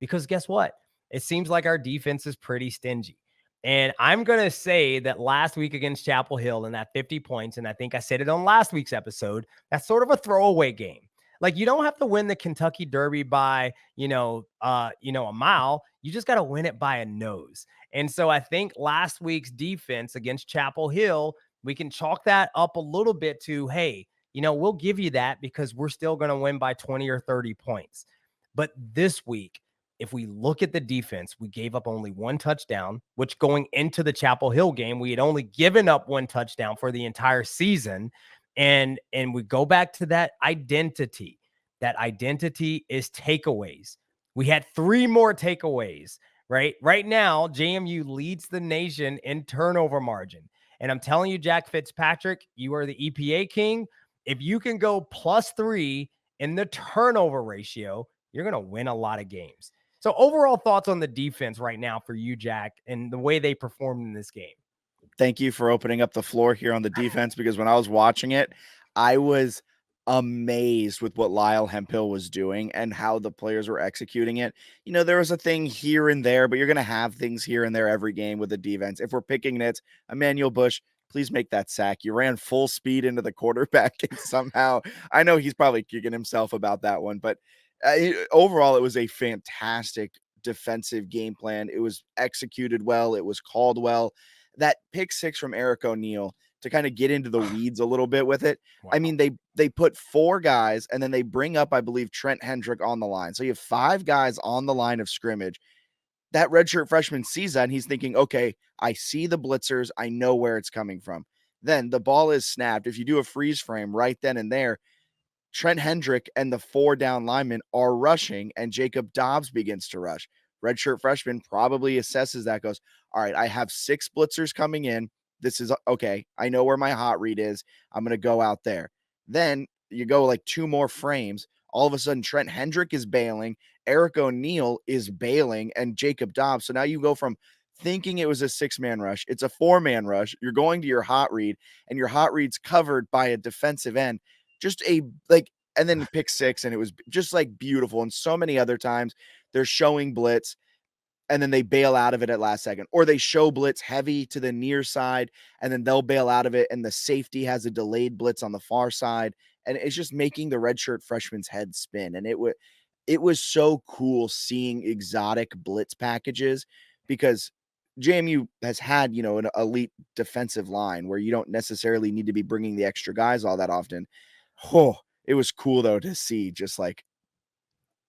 because guess what? It seems like our defense is pretty stingy. And I'm going to say that last week against Chapel Hill and that 50 points, and I think I said it on last week's episode, that's sort of a throwaway game. Like, you don't have to win the Kentucky Derby by, a mile. You just got to win it by a nose. And so I think last week's defense against Chapel Hill, we can chalk that up a little bit to, hey, we'll give you that because we're still going to win by 20 or 30 points. But this week, if we look at the defense, we gave up only one touchdown, which going into the Chapel Hill game, we had only given up one touchdown for the entire season. And we go back to that identity. That identity is takeaways. We had 3 more takeaways, right? Right now, JMU leads the nation in turnover margin. And I'm telling you, Jack Fitzpatrick, you are the EPA king. If you can go +3 in the turnover ratio, you're going to win a lot of games. So overall thoughts on the defense right now for you, Jack, and the way they performed in this game. Thank you for opening up the floor here on the defense, because when I was watching it, I was amazed with what Lyle Hemphill was doing and how the players were executing it. There was a thing here and there, but you're going to have things here and there every game with the defense. If we're picking nits, Emmanuel Bush, please make that sack. You ran full speed into the quarterback, and somehow, I know he's probably kicking himself about that one, but overall, it was a fantastic defensive game plan. It was executed well. It was called well. That pick 6 from Eric O'Neill, to kind of get into the weeds a little bit with it. Wow. I mean, they put 4 guys, and then they bring up, I believe, Trent Hendrick on the line. So you have 5 guys on the line of scrimmage. That redshirt freshman sees that, and he's thinking, okay, I see the blitzers. I know where it's coming from. Then the ball is snapped. If you do a freeze frame right then and there, Trent Hendrick and the 4 down linemen are rushing, and Jacob Dobbs begins to rush. Redshirt freshman probably assesses that, goes, all right, I have 6 blitzers coming in. This is okay. I know where my hot read is. I'm going to go out there. Then you go like 2 more frames. All of a sudden, Trent Hendrick is bailing. Eric O'Neill is bailing, and Jacob Dobbs. So now you go from thinking it was a 6-man rush. It's a 4-man rush. You're going to your hot read, and your hot read's covered by a defensive end. Just and then pick 6, and it was just like beautiful. And so many other times they're showing blitz, and then they bail out of it at last second, or they show blitz heavy to the near side, and then they'll bail out of it, and the safety has a delayed blitz on the far side, and it's just making the redshirt freshman's head spin. And it was so cool seeing exotic blitz packages, because JMU has had, an elite defensive line where you don't necessarily need to be bringing the extra guys all that often. Oh, it was cool though to see just like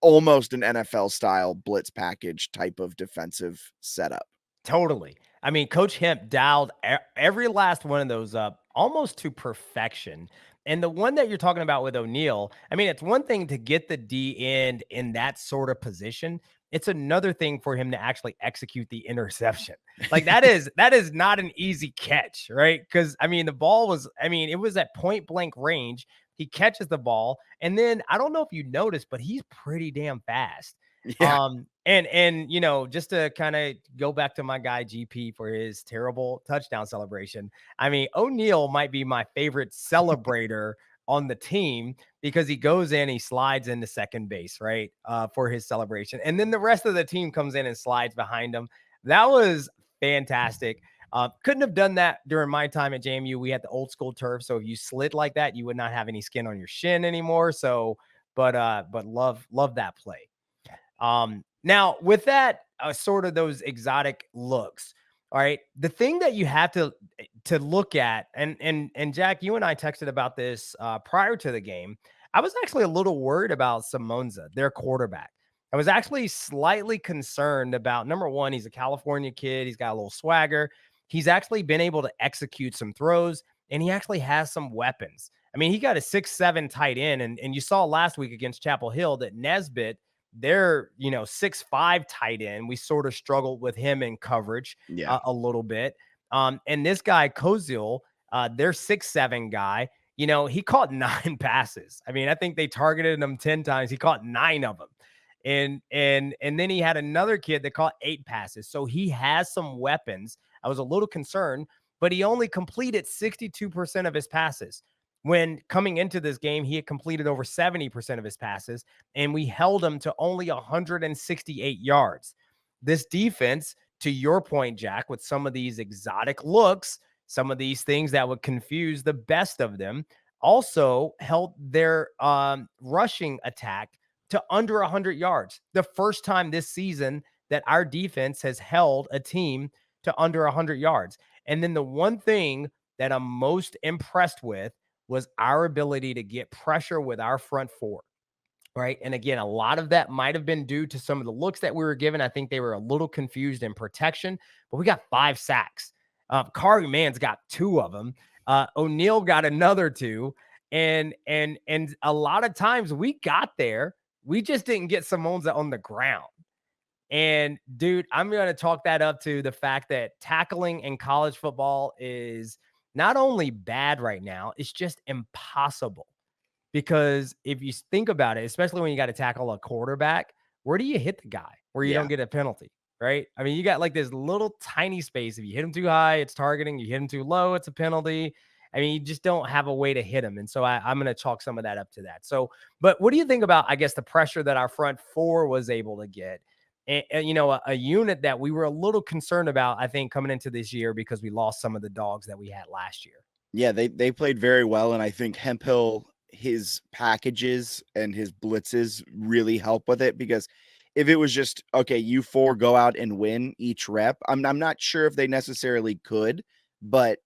almost an NFL style blitz package type of defensive setup. Totally. I mean, Coach Hemp dialed every last one of those up almost to perfection. And the one that you're talking about with O'Neill, I mean, it's one thing to get the D end in that sort of position. It's another thing for him to actually execute the interception. Like that is not an easy catch, right? Because I mean, it was at point blank range. He catches the ball, and then I don't know if you noticed, but he's pretty damn fast. Yeah. And just to kind of go back to my guy GP for his terrible touchdown celebration. I mean, O'Neill might be my favorite celebrator on the team, because he goes in, he slides into second base, right? For his celebration. And then the rest of the team comes in and slides behind him. That was fantastic. Couldn't have done that during my time at JMU. We had the old school turf. So if you slid like that, you would not have any skin on your shin anymore. So, but love that play. Now with that, sort of those exotic looks. All right. The thing that you have to look at, and Jack, you and I texted about this prior to the game. I was actually a little worried about Simonza, their quarterback. I was actually slightly concerned about, number one, he's a California kid. He's got a little swagger. He's actually been able to execute some throws, and he actually has some weapons. I mean, he got a 6'7" tight end, and you saw last week against Chapel Hill that Nesbitt, their 6'5" tight end, we sort of struggled with him in coverage a little bit. And this guy Kozil, their 6'7" guy, he caught 9 passes. I mean, I think they targeted him 10 times. He caught 9 of them. And then he had another kid that caught 8 passes. So he has some weapons. I was a little concerned, but he only completed 62% of his passes. when coming into this game, he had completed over 70% of his passes, and we held him to only 168 yards. This defense, to your point, Jack, with some of these exotic looks, some of these things that would confuse the best of them, also held their rushing attack to under 100 yards. The first time this season that our defense has held a team to under 100 yards. And then the one thing that I'm most impressed with was our ability to get pressure with our front four. Right. And again, a lot of that might have been due to some of the looks that we were given. I think they were a little confused in protection, but we got 5 sacks. Kari Mann's got 2 of them. O'Neal got another 2. And a lot of times we got there. We just didn't get Simonza on the ground. And dude, I'm going to talk that up to the fact that tackling in college football is not only bad right now, it's just impossible. Because if you think about it, especially when you got to tackle a quarterback, where do you hit the guy where you don't get a penalty, right? I mean, you got like this little tiny space. If you hit him too high, it's targeting. You hit him too low, it's a penalty. I mean, you just don't have a way to hit him. And so I'm going to chalk some of that up to that. So, but what do you think about, I guess, the pressure that our front four was able to get? And you know, a unit that we were a little concerned about, I think, coming into this year because we lost some of the dogs that we had last year. Yeah, they played very well, and I think Hemphill, his packages and his blitzes really help with it, because if it was just, okay, you 4 go out and win each rep, I'm not sure if they necessarily could, but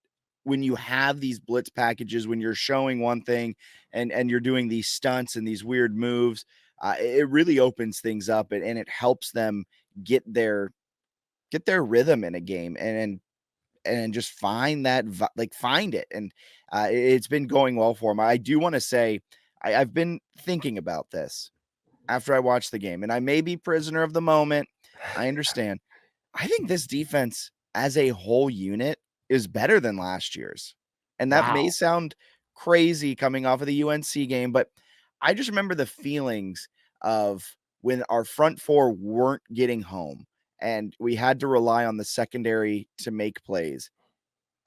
when you have these blitz packages, when you're showing one thing and you're doing these stunts and these weird moves, it really opens things up, and it helps them get their rhythm in a game, and just find that, find it. And it's been going well for him. I do want to say, I've been thinking about this after I watched the game, and I may be prisoner of the moment. I understand. I think this defense as a whole unit is better than last year's. And that may Wow. sound crazy coming off of the UNC game, but I just remember the feelings of when our front 4 weren't getting home and we had to rely on the secondary to make plays.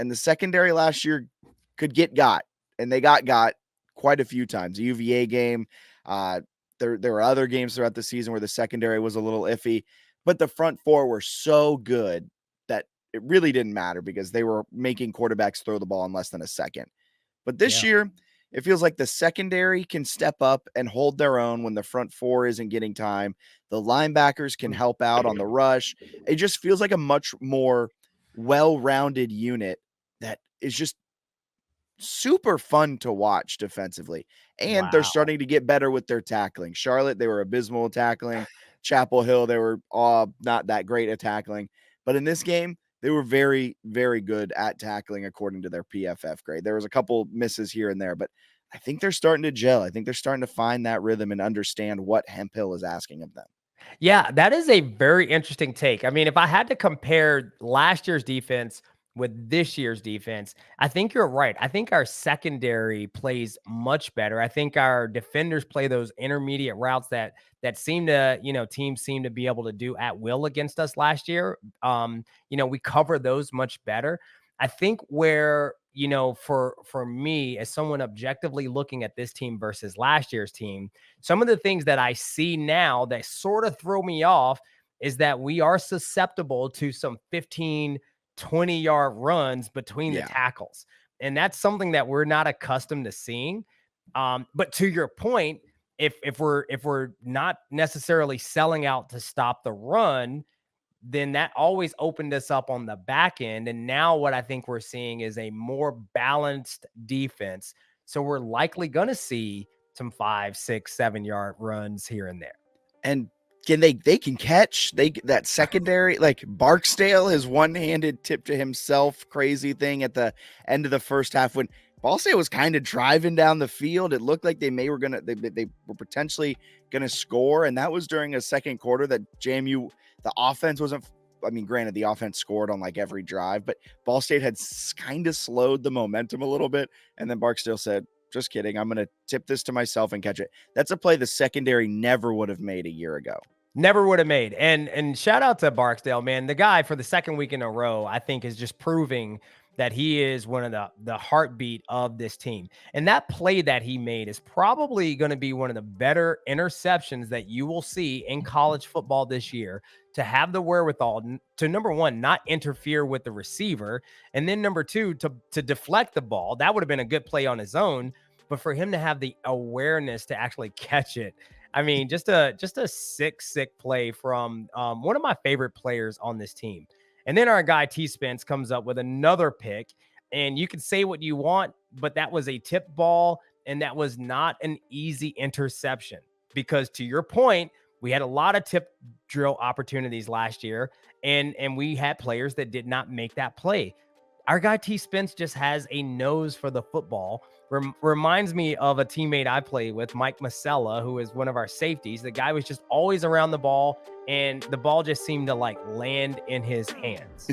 And the secondary last year could get got, and they got quite a few times. The UVA game, there were other games throughout the season where the secondary was a little iffy, but the front 4 were so good that it really didn't matter because they were making quarterbacks throw the ball in less than a second. But this Yeah. year, it feels like the secondary can step up and hold their own when the front 4 isn't getting time. The linebackers can help out on the rush. It just feels like a much more well-rounded unit that is just super fun to watch defensively. And they're Wow. starting to get better with their tackling. Charlotte, they were abysmal at tackling. Chapel Hill, they were not that great at tackling. But in this game, they were very, very good at tackling according to their PFF grade. There was a couple misses here and there, but I think they're starting to gel. I think they're starting to find that rhythm and understand what Hemphill is asking of them. Yeah, that is a very interesting take. I mean, if I had to compare last year's defense with this year's defense, I think you're right. I think our secondary plays much better. I think our defenders play those intermediate routes that seem to, you know, teams seem to be able to do at will against us last year. You know, we cover those much better. I think where, you know, for me as someone objectively looking at this team versus last year's team, some of the things that I see now that sort of throw me off is that we are susceptible to some 15, 20-yard runs between the Yeah. tackles. And that's something that we're not accustomed to seeing. But to your point, if we're not necessarily selling out to stop the run, then that always opened us up on the back end. And now what I think we're seeing is a more balanced defense. So we're likely going to see some 5, 6, 7 yard runs here and there. And they can catch that secondary, like Barksdale, his one-handed tip to himself crazy thing at the end of the first half when Ball State was kind of driving down the field. It looked like they were potentially gonna score, and that was during a second quarter that JMU, the offense wasn't. I mean, granted, the offense scored on like every drive, but Ball State had kind of slowed the momentum a little bit, and then Barksdale said, just kidding, I'm going to tip this to myself and catch it. That's a play the secondary never would have made a year ago. Never would have made. And shout out to Barksdale, man. The guy for the second week in a row, I think, is just proving that he is one of the heartbeat of this team. And that play that he made is probably going to be one of the better interceptions that you will see in college football this year, to have the wherewithal to, number one, not interfere with the receiver, and then number two, to deflect the ball. That would have been a good play on his own, but for him to have the awareness to actually catch it, I mean, just a sick play from one of my favorite players on this team. And then our guy T Spence comes up with another pick, and you can say what you want, but that was a tip ball, and that was not an easy interception, because to your point, we had a lot of tip drill opportunities last year, and we had players that did not make that play. Our guy T Spence just has a nose for the football. Reminds me of a teammate I play with, Mike Masella, who is one of our safeties. The guy was just always around the ball, and the ball just seemed to like land in his hands.